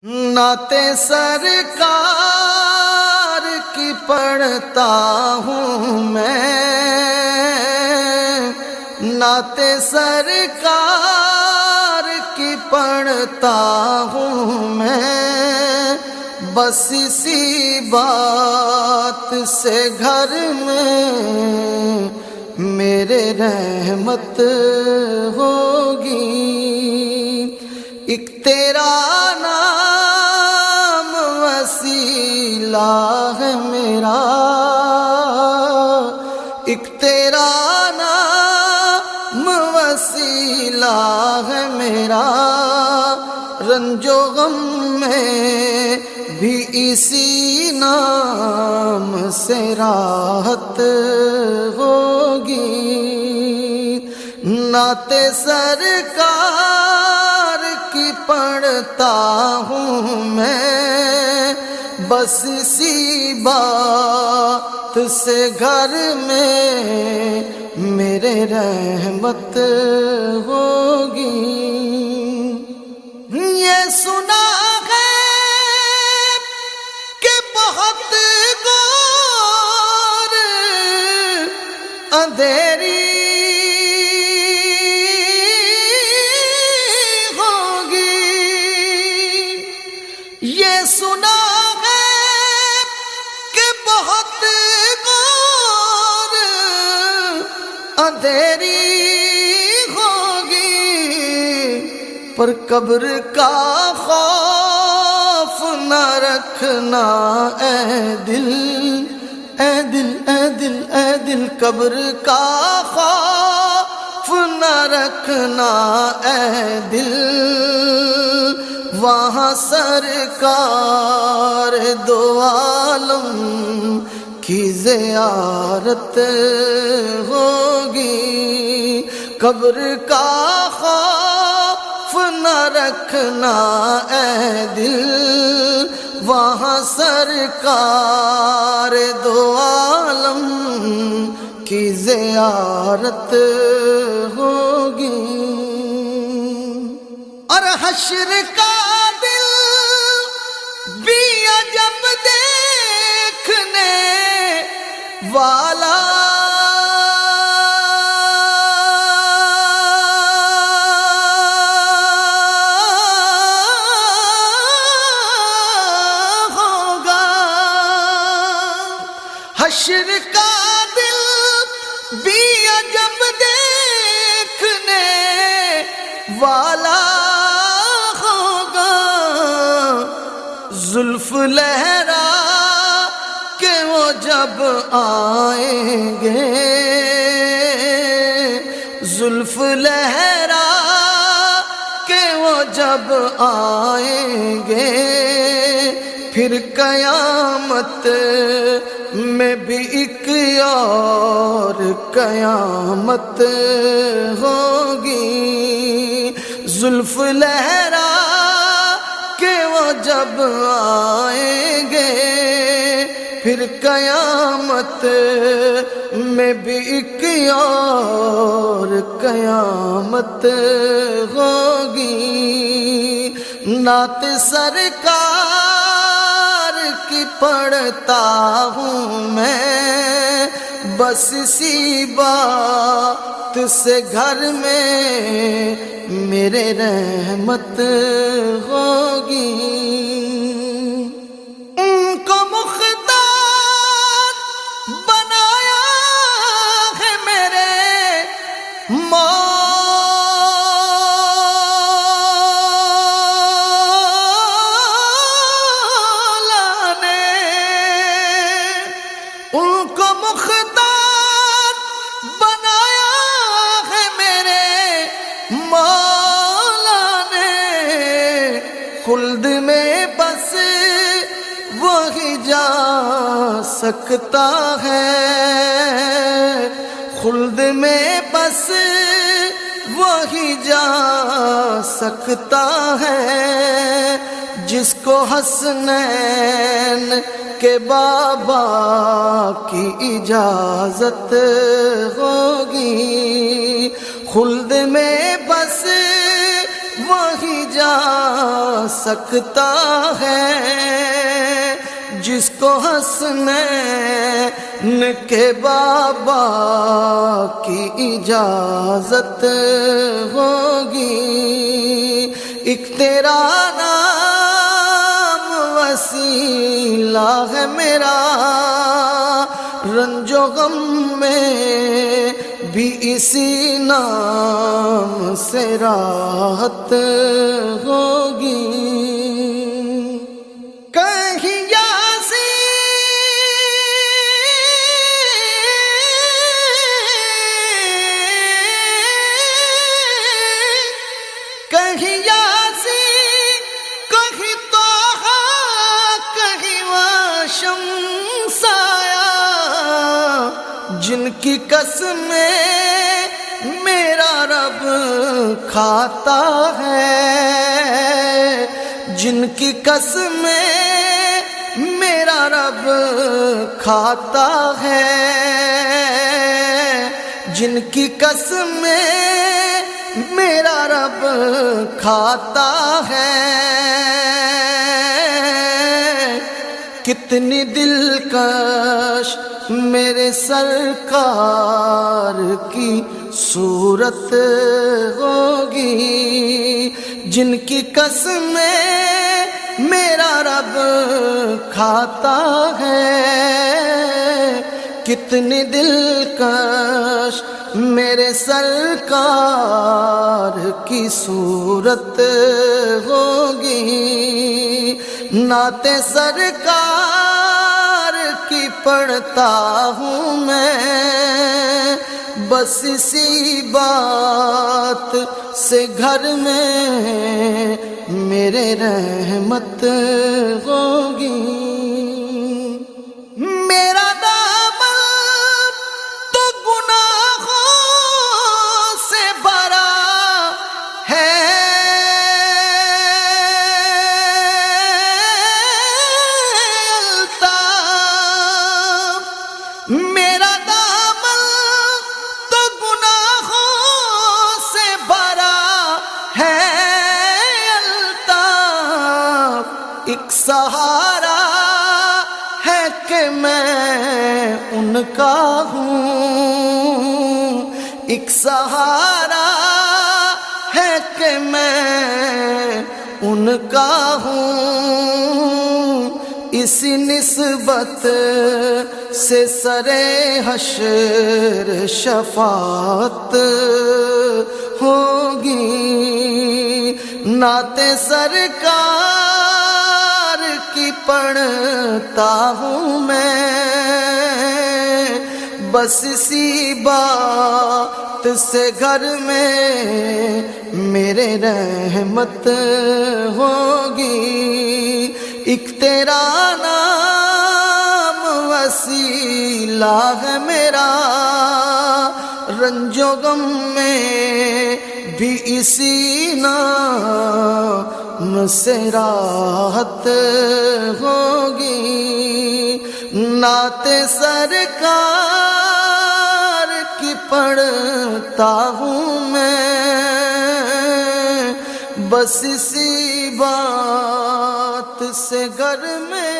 نعت سرکار کی پڑھتا ہوں میں، نعت سرکار کی پڑھتا ہوں میں، بس اسی بات سے گھر میں میرے رحمت ہوگی۔ ایک تیرا نام وسیلہ ہے میرا، ایک تیرا نام وسیلہ ہے میرا، رنج و غم میں بھی اسی نام سے راحت ہوگی۔ نعت سرکار کی پڑھتا ہوں میں، بس اسی بات سے گھر میں میرے رحمت ہوگی۔ یہ سنا ہے کہ بہت گور اندھیری یہ سنا ہے کہ بہت غور اندھیری ہوگی، پر قبر کا خوف نہ رکھنا اے دل، اے دل، اے دل، اے دل، قبر کا خوف نہ رکھنا اے دل، وہاں سرکار دو عالم کی زیارت ہوگی۔ قبر کا خوف نہ رکھنا اے دل، وہاں سرکار دو عالم کی زیارت ہوگی۔ اور حشر کا دل بھی عجب دیکھنے والا، ہوگا۔ حشر کا دل بھی عجب دیکھنے والا، زلف لہرا کہ وہ جب آئیں گے، زلف لہرا کہ وہ جب آئیں گے، پھر قیامت میں بھی ایک اور قیامت ہوگی۔ زلف لہرا کہ وہ جب آئیں گے، پھر قیامت میں بھی ایک اور قیامت ہوگی۔ نعت سرکار کی پڑھتا ہوں میں، بس اسی بات سے گھر میں میرے رحمت ہوگی۔ ان کو مختار بنایا ہے میرے مولا نے، ان کو مختار بنایا ہے میرے مولا نے، خلد میں بس وہی جا سکتا ہے، خلد میں بس وہی جا سکتا ہے، جس کو حسنین کے بابا کی اجازت ہوگی، خلد میں بس وہی جا سکتا ہے جس کو حسنین کے بابا کی اجازت ہوگی۔ ایک تیرا نام وسیلہ ہے میرا، رنج و غم میں بھی اسی نام سے راحت ہوگی۔ کہیں کہیں یاسین، کہیں طٰہٰ، کہیں واشمس آیا، جن کی قسمیں میرا رب کھاتا ہے، جن کی قسمیں میرا رب کھاتا ہے، جن کی قسمیں میرا رب کھاتا ہے۔ کتنی دلکش میرے سرکار کی صورت ہوگی، جن کی قسمیں میرا رب کھاتا ہے۔ کتنی دلکش میرے سرکار کی صورت ہوگی، نعت سرکار کی پڑھتا ہوں میں، بس اسی بات سے گھر میں میرے رحمت ہوگی۔ میرا دامن تو گناہوں سے بھرا ہے، الطاف میرا دامن تو گناہوں سے بھرا ہے، الطاف ایک سہارا ہے کہ میں ان کا ہوں، ایک سہارا ہے کہ میں ان کا ہوں، اسی نسبت سے سرے حشر شفاعت ہوگی۔ نعت سرکار کی پڑھتا ہوں میں، بس اسی بات سے گھر میں میرے رحمت ہوگی۔ ایک تیرا نام وسیلہ ہے میرا، رنج و غم میں بھی اسی نام سے راحت ہوگی۔ نعت سرکار کی پڑھتا ہوں میں، بس اسی بات سے گھر میں